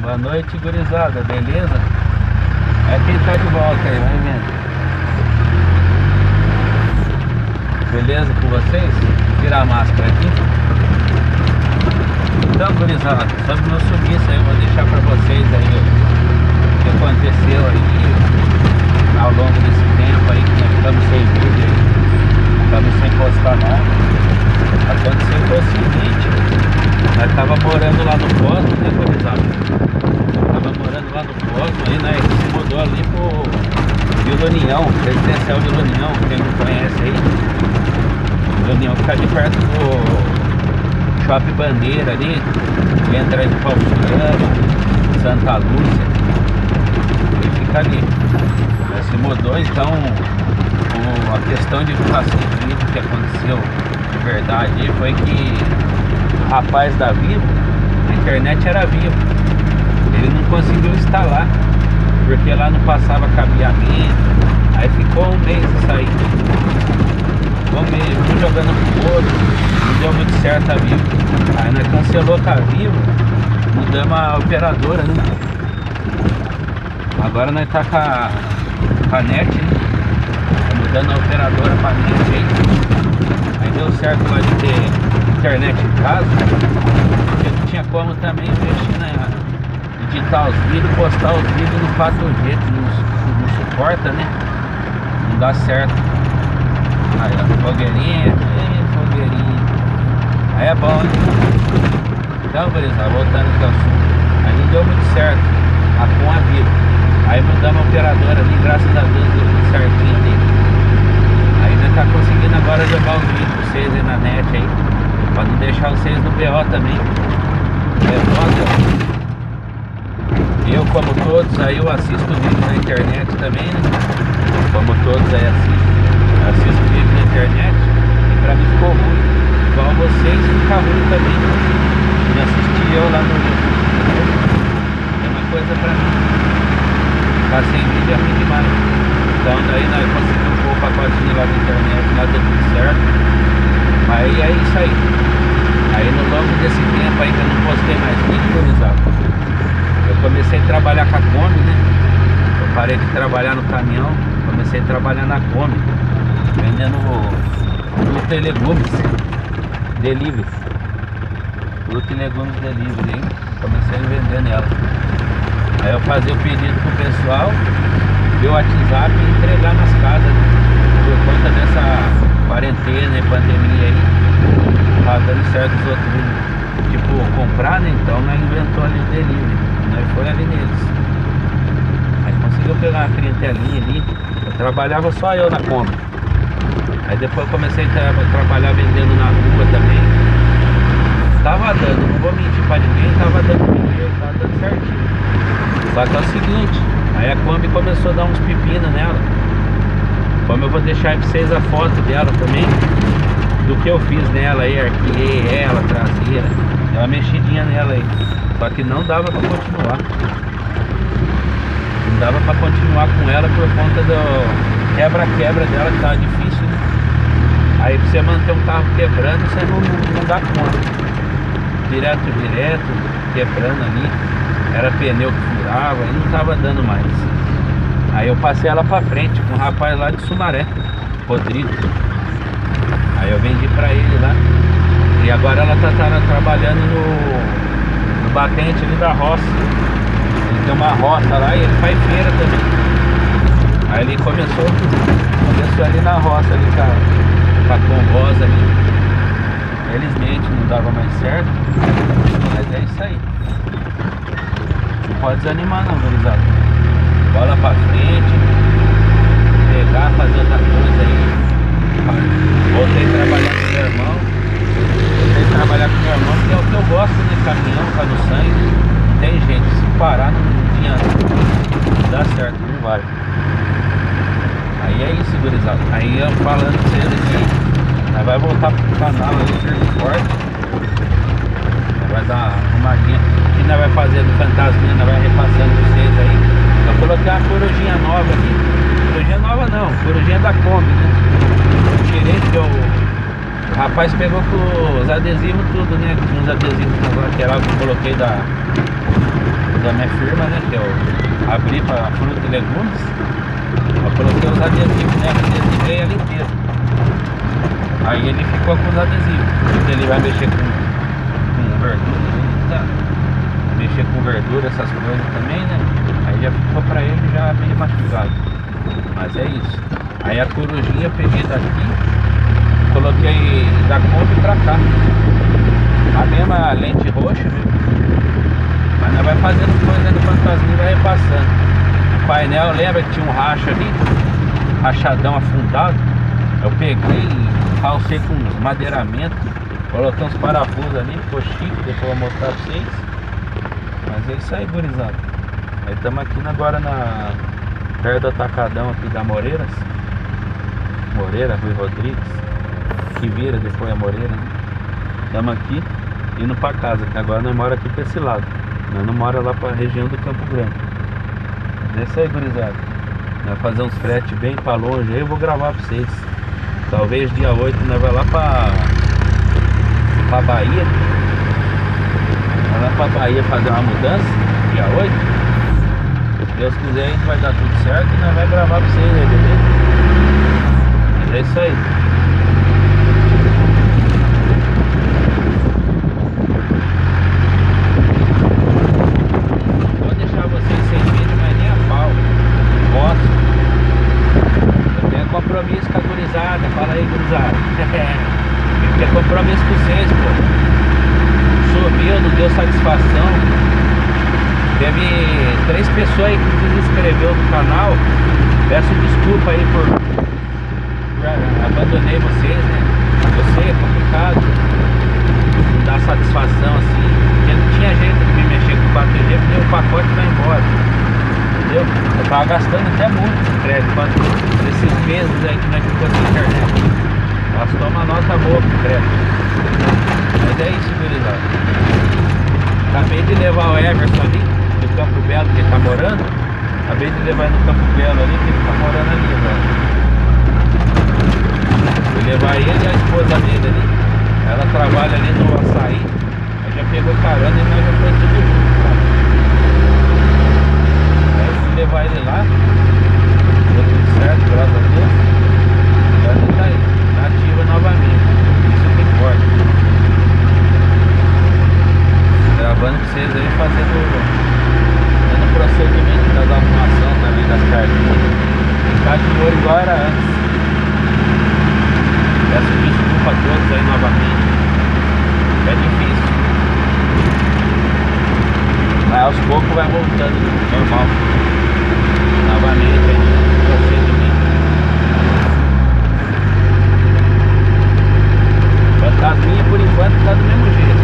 Boa noite, gurizada, beleza? É quem tá de volta aí, vai vendo. Beleza com vocês? Vou tirar a máscara aqui. Então, gurizada, sobre o meu sumiço aí, eu vou deixar pra vocês aí o que aconteceu aí ao longo desse tempo aí, que nós ficamos sem vídeo aí, ficamos sem postar nada. Aconteceu foi o seguinte, nós tava morando lá no posto, né, gurizada? Tava morando lá no posto, aí nós se mudou ali pro Vila União, residencial Vila União, quem não conhece aí. Vila União fica ali perto do Shopping Bandeira ali, entra de Palmeirama, Santa Lúcia, ele fica ali. Nós se mudou, então a questão de ficar sem vídeo que aconteceu de verdade foi que o rapaz da Vivo, a internet era Vivo, ele não conseguiu instalar porque lá não passava cabeamento, aí ficou um mês isso aí, ficou um mês, um jogando pro outro, não deu muito certo a Vivo, aí nós cancelou com a Vivo, mudamos a operadora, né? Agora nós tá com a NET, né? Mudando a operadora pra NET aí deu certo lá de ter internet em casa, porque não tinha como também mexer na editar os vídeos, postar os vídeos no 4G, que não suporta, né? Não dá certo. Aí a fogueirinha, fogueirinha. Aí é bom, né? Então, beleza, voltando aqui ao assunto. Aí não deu muito certo com a Vivo. Aí mudamos a operadora ali, graças a Deus deu tudo certinho ali. Aí nós tá conseguindo agora jogar os vídeos pra vocês aí na net aí, pra não deixar vocês no BO também. Eu, como todos, aí eu assisto vídeo na internet também, né? Como todos aí assisto vídeo na internet. E pra mim ficou ruim, igual vocês, fica ruim também. Me assisti eu lá no YouTube. É uma coisa pra mim. Ficar sem vídeo é ruim demais. Então daí nós conseguimos pôr o pacotinho lá na internet, lá deu tudo certo. Aí é isso aí. Aí no longo desse tempo aí que eu não postei mais vídeo, eu comecei a trabalhar com a Kombi, né? Eu parei de trabalhar no caminhão, comecei a trabalhar na Kombi, vendendo fruta e legumes delivery. Fruta e legumes delivery, hein? Comecei a vender nela. Aí eu fazia o pedido pro pessoal via WhatsApp e entregar nas casas, né? Por conta dessa quarentena e pandemia aí, tá dando certo os outros, tipo, comprar, né? Então nós inventou ali o delivery, nós foi ali neles. Aí conseguiu pegar uma clientelinha ali, eu trabalhava só eu na Kombi. Aí depois eu comecei a trabalhar vendendo na rua também. Tava dando, não vou mentir pra ninguém, tava dando dinheiro, tava dando certinho. Só que é o seguinte, aí a Kombi começou a dar uns pepinos nela. Como eu vou deixar aí pra vocês a foto dela também, do que eu fiz nela aí, arqueei ela, traseira, deu uma mexidinha nela aí. Só que não dava pra continuar. Não dava pra continuar com ela por conta do quebra-quebra dela, que tava difícil, né? Aí pra você manter um carro quebrando, você não dá conta. Direto, quebrando ali. Era pneu que furava e não tava dando mais. Aí eu passei ela pra frente com um rapaz lá de Sumaré, Rodrigo. Aí eu vendi pra ele lá. E agora ela tá trabalhando no batente ali da roça. Ele tem uma roça lá e ele faz feira também. Aí ele começou ali na roça ali com a combosa ali. Felizmente não dava mais certo, mas é isso aí. Não pode desanimar não, gurizada. Bola pra frente, pegar, fazer outra coisa aí. Voltei a trabalhar com meu irmão. Porque é o que eu gosto, né? Caminhão, tá no sangue. Não tem jeito, se parar não adianta. Não dá certo, não vai. Aí é isso, gurizada. Aí eu falando pra vocês aqui, nós vai voltar pro canal ali, firme e forte. Nós vai dar uma arrumadinha. O que nós vai fazer do fantasminha, nós vai repassando pra vocês aí. Eu coloquei uma corujinha nova aqui. Corujinha nova não, corujinha da Kombi, né? Eu tirei porque o rapaz pegou com os adesivos tudo, né? Tinha uns adesivos agora que era o que eu coloquei da minha firma, né? Que eu abri para fruta e legumes. Eu coloquei os adesivos, né? Adesivei ela inteira. Aí ele ficou com os adesivos. Ele vai mexer com verdura, tá? Mexer com verdura, essas coisas também, né? Aí já ficou pra ele já meio mastigado. Mas é isso. Aí a corujinha eu peguei daqui, coloquei da Kombi pra cá. A mesma lente roxa, viu? Mas nós vai fazendo coisa no fantasminha e vai repassando. O painel, lembra que tinha um racha ali? Rachadão afundado. Eu peguei e calcei com uns madeiramentos. Coloquei uns parafusos ali, ficou chique, depois eu vou mostrar pra vocês. Mas é isso aí, gurizada. Aí estamos aqui agora perto do atacadão aqui da Moreira, Rui Rodrigues, que vira depois a Moreira, né? Estamos aqui indo pra casa, que agora nós moramos aqui pra esse lado. Nós não moramos lá pra região do Campo Grande. Mas é isso aí, gurizada. Nós fazer uns fretes bem pra longe aí, eu vou gravar pra vocês. Talvez dia 8 nós vai lá pra Bahia. Vai lá pra Bahia fazer uma mudança, dia 8. Se Deus quiser, a gente vai dar tudo certo e nós vai gravar pra vocês aí, beleza? Mas é isso aí. Vou deixar vocês sem vídeo, mas nem a pau. Posso. Eu tenho compromisso com a gurizada. Fala aí, gurizada. Eu tenho compromisso com vocês, pô. Sumiu, não deu satisfação. Teve 3 pessoas aí que desinscreveu no canal. Peço desculpa aí por abandonei vocês, né? Eu sei, é complicado. Não dá satisfação assim. Porque não tinha jeito de me mexer com o 4G, porque o pacote vai embora. Entendeu? Eu tava gastando até muito de crédito esses meses aí que nós ficamos sem internet. Gastou uma nota boa pro crédito. Mas é isso, gurizada. Acabei de levar o Everson ali, do Campo Belo, que ele tá morando. Acabei de levar ele no Campo Belo ali, que ele tá morando ali agora. Fui levar ele e a esposa dele ali. Ela trabalha ali no Açaí. Aí já pegou carona e nós já foi tudo junto, cara. Aí eu fui levar ele lá. Deu tudo certo, graças a Deus. Agora ele tá aí, na ativa novamente. Isso que importa. Gravando pra vocês aí, fazendo o procedimento das arrumações também, das cartinhas. Ficar de olho igual era antes. Peço desculpa a todos aí novamente. É difícil. Mas aos poucos vai voltando normal. Novamente aí, procedimento. Fantasminha por enquanto tá do mesmo jeito.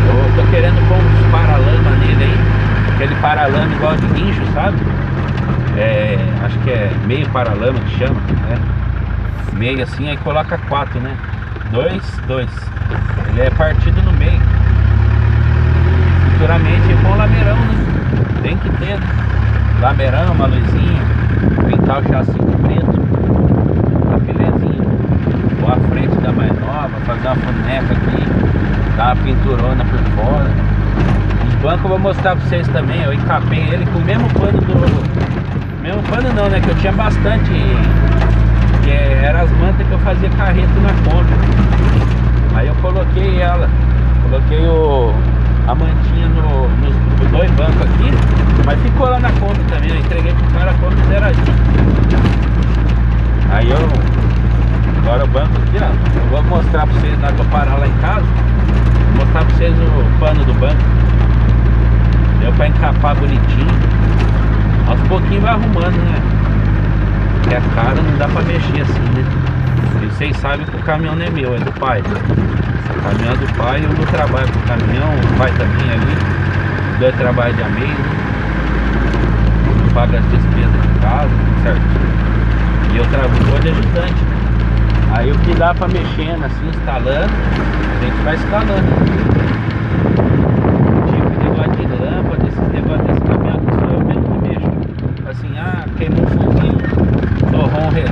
Eu tô querendo pôr uns paralama nele aí. Aquele paralama igual de guincho, sabe? Acho que é meio paralama que chama, né? Meio assim, aí coloca 4, né? 2. Ele é partido no meio. Futuramente é com lameirão, né? Tem que ter, né? Lameirão, uma luzinha. Pintar o chassi de preto. Uma filezinha. Ou a frente da mais nova. Fazer uma funeca aqui. Dar uma pinturona por fora. Os bancos eu vou mostrar pra vocês também. Eu encapei ele com o mesmo pano mesmo pano não, né? Que eu tinha bastante. Que eram as mantas que eu fazia carreto na Kombi. Aí eu coloquei ela. Coloquei a mantinha nos 2 bancos aqui. Mas ficou lá na Kombi também. Eu entreguei pro cara a Kombi zeradinha. Aí agora o banco aqui, ó. Eu vou mostrar pra vocês na hora que eu parar lá em casa. Vou mostrar pra vocês o pano do banco. Deu pra encapar bonitinho. Aos pouquinhos vai arrumando, né? Porque a cara não dá pra mexer assim, né? E vocês sabem que o caminhão não é meu, é do pai. O caminhão é do pai, eu não trabalho com o caminhão. O pai também ali. Os 2 trabalham de amigo. Paga as despesas de casa, certo? E eu trabalho de ajudante, né? Aí o que dá pra mexendo assim, instalando, a gente vai instalando. Tipo negócio de lâmpada, esses negócios desse caminhão que sou eu mesmo que mexo. Assim, queimou um fuzil, torrou um relé,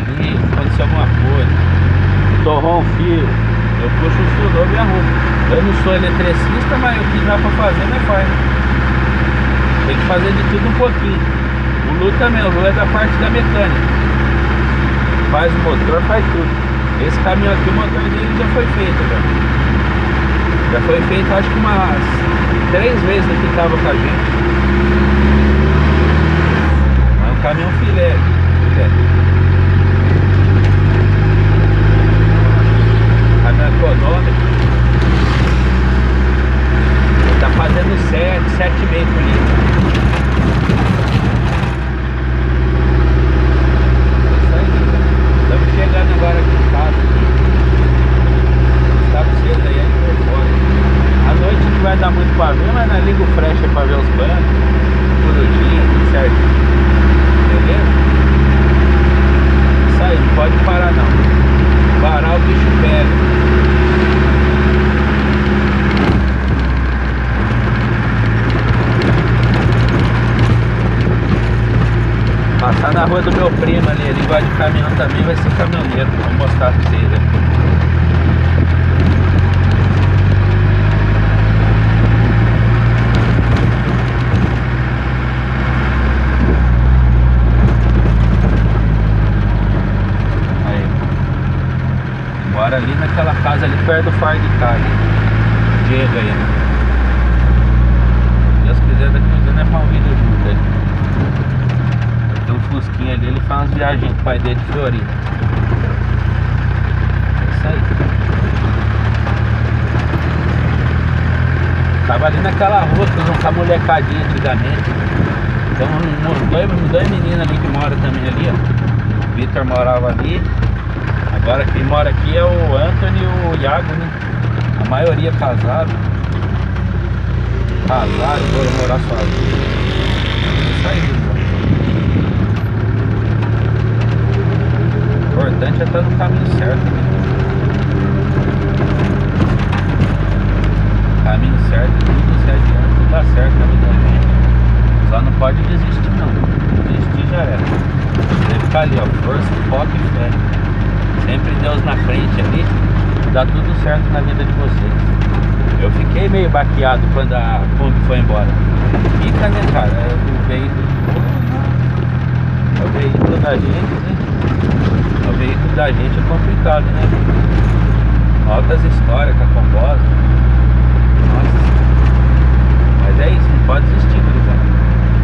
aconteceu alguma coisa, torrou um fio, eu puxo o fio novo e arrumo. Eu não sou eletricista, mas o que dá pra fazer, nós faz. Tem que fazer de tudo um pouquinho. O Lu também, o Lu é da parte da mecânica. Faz o motor, faz tudo. Esse caminhão aqui, o motor dele já foi feito, já foi feito acho que umas 3 vezes que estava com a gente. É um caminhão filé. Caminhão econômico. Ele tá fazendo 7,5 por litro. Estamos chegando agora aqui em casa. Tá cedo aí por fora. À noite não vai dar muito pra ver, mas nós liga o flash pra ver os bancos, corujinha, tudo certo. Beleza? Isso aí, não pode parar não. Parar o bicho pega. Passar na rua do meu primo ali, ele gosta de caminhão também, vai ser caminhoneiro. Vou mostrar pra vocês aqui. Aí. Bora ali naquela casa ali perto do Far de Cali. Diego aí. Se Deus quiser, daqui uns anos é pra um vídeo junto aí. Tem um Fusquinha ali, ele faz umas viagens com o pai dele de Florida. É isso aí. Tava ali naquela rua que usam com a molecadinha antigamente. Então dois meninos ali que moram também ali, ó. O Vitor morava ali. Agora quem mora aqui é o Anthony e o Iago, né? A maioria casado. Casaram, foram morar sozinhos. É isso aí, pessoal. O importante é estar no caminho certo, né? Caminho certo, tudo certo, tudo dá certo na vida da gente. Só não pode desistir não. Desistir já era. Tem que ficar ali, ó, força, foco e fé. Sempre Deus na frente ali, dá tudo certo na vida de vocês. Eu fiquei meio baqueado quando a Kombi foi embora. Fica, né, cara? O veículo da gente, né? O veículo da gente é complicado, né? Altas histórias com a Combosa. Nossa. Mas é isso, não pode desistir, gurizada.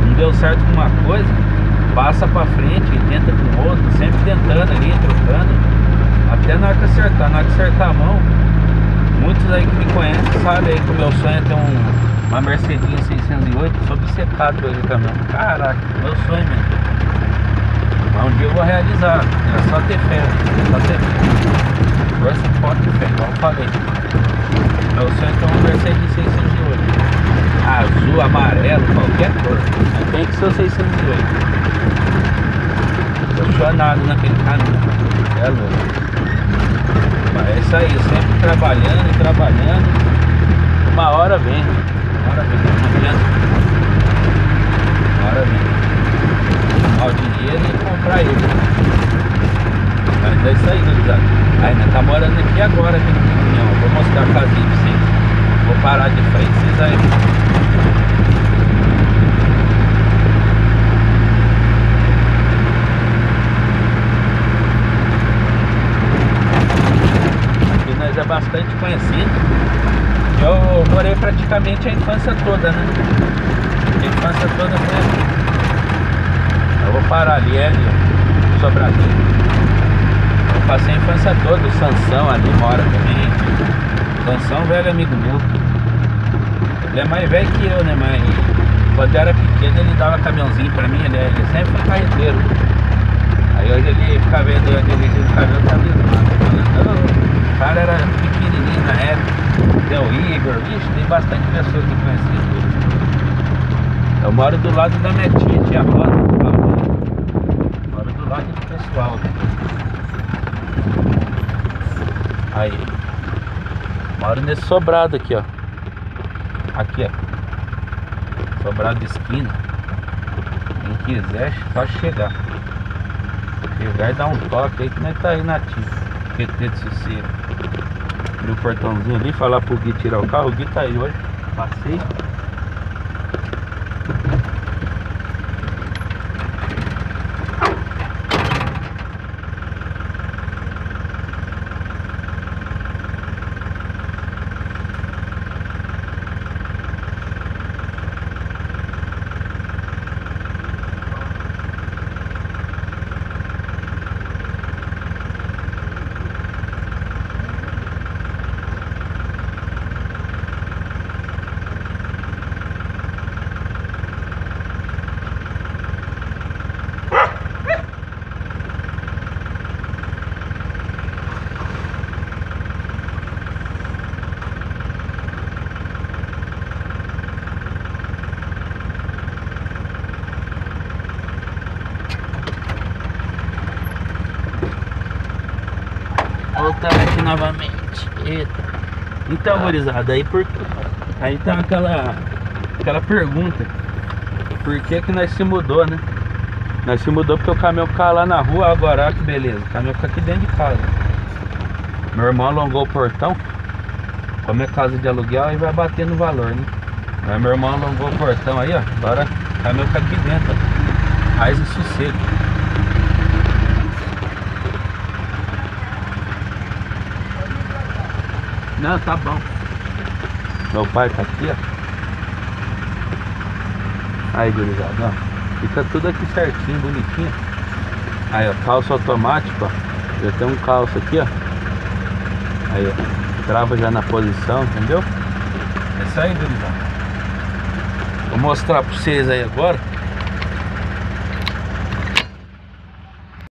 Não deu certo com uma coisa, passa pra frente e tenta com outra, sempre tentando ali, trocando. Até na hora que acertar, na hora que acertar a mão. Muitos aí que me conhecem sabem aí que o meu sonho é ter uma Mercedinha 608. Sou obcecado por esse caminhão. Caraca, meu sonho mesmo. Mas um dia eu vou realizar. É só ter fé. É só ter fé. Força, foco e fé, igual eu falei. Meu sonho é ter uma Mercedes 608. Azul, amarelo, qualquer cor. Mas tem que ser o 608. Tô chonado naquele caminho. É louco. Mas é isso aí, sempre trabalhando e trabalhando. Uma hora vem. Uma hora vem. Uma hora vem. Ao dinheiro e comprar ele. Mas é isso aí, gurizada. Aí, né? Tá morando aqui agora, aqui no caminhão. Vou mostrar a casinha pra vocês. Vou parar de frente, vocês aí. Aqui nós é bastante conhecido. Eu morei praticamente a infância toda, né? A infância toda foi aqui. Eu vou parar ali, é ali, Sobradinho. Eu passei a infância toda, o Sansão ali mora também. O Sansão, velho amigo meu. Ele é mais velho que eu, né? Mas quando eu era pequeno ele dava caminhãozinho pra mim, ele sempre foi carreteiro. Aí hoje ele fica vendo eu dirigindo o caminhão, tá abismado. O cara era pequenininho na época. Tem o Igor, vixe, tem bastante pessoas que conhecem ele. Eu moro do lado da minha tia Rosa. Moro do lado do pessoal. Aí. Moro nesse sobrado aqui, ó. Aqui, ó. Sobrado de esquina. Quem quiser, só chegar. Chegar e dar um toque aí que nós tá aí na ativa. QT de Sossego. Abrir o portãozinho ali, falar pro Gui tirar o carro. O Gui tá aí hoje. Passei. novamente. Eita. Então, gurizada, aí tá aquela pergunta. Por que que nós se mudou, né? Nós se mudou porque o caminhão ficava lá na rua. Agora, olha que beleza, o caminhão fica aqui dentro de casa. Meu irmão alongou o portão. Como é casa de aluguel, aí vai bater no valor, né? Mas meu irmão alongou o portão aí, ó. Agora o caminhão fica aqui dentro, ó. Raiz e sossego. Não, tá bom. Meu pai tá aqui, ó. Aí, gurizada, ó. Fica tudo aqui certinho, bonitinho. Aí, ó, calço automático, ó. Já tem um calço aqui, ó. Aí, ó. Trava já na posição, entendeu? É isso aí, gurizada. Vou mostrar pra vocês aí agora